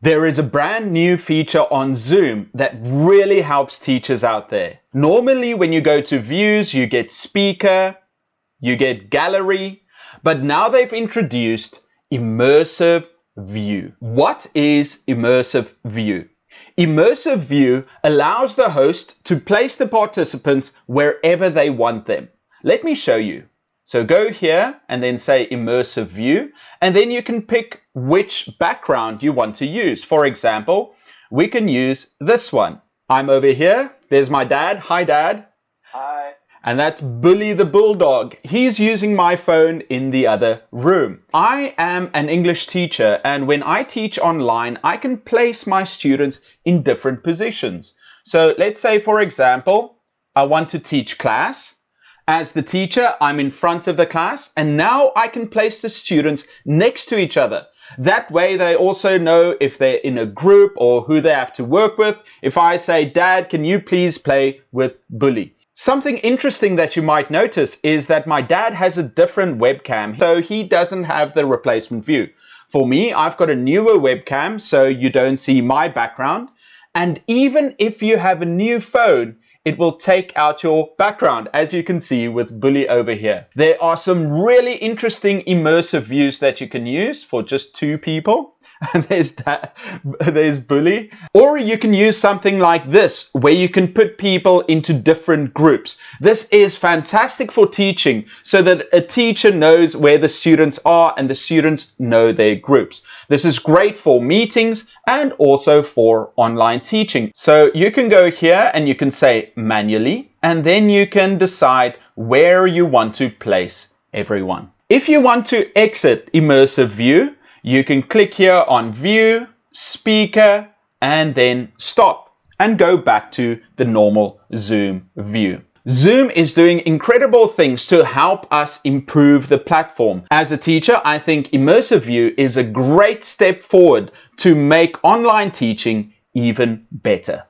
There is a brand new feature on Zoom that really helps teachers out there. Normally, when you go to views, you get speaker, you get gallery, but now they've introduced immersive view. What is immersive view? Immersive view allows the host to place the participants wherever they want them. Let me show you. So go here and then say immersive view, and then you can pick which background you want to use. For example, we can use this one. I'm over here. There's my dad. Hi, Dad. Hi. And that's Bully the Bulldog. He's using my phone in the other room. I am an English teacher, and when I teach online, I can place my students in different positions. So let's say, for example, I want to teach class. As the teacher, I'm in front of the class, and now I can place the students next to each other. That way they also know if they're in a group or who they have to work with. If I say, Dad, can you please play with Bully? Something interesting that you might notice is that my dad has a different webcam, so he doesn't have the replacement view. For me, I've got a newer webcam, so you don't see my background. And even if you have a new phone, it will take out your background, as you can see with Bully over here. There are some really interesting immersive views that you can use for just two people. And there's Bully. Or you can use something like this, where you can put people into different groups. This is fantastic for teaching, so that a teacher knows where the students are and the students know their groups. This is great for meetings and also for online teaching. So you can go here and you can say manually, and then you can decide where you want to place everyone. If you want to exit immersive view, you can click here on view, speaker, and then stop and go back to the normal Zoom view. Zoom is doing incredible things to help us improve the platform. As a teacher, I think immersive view is a great step forward to make online teaching even better.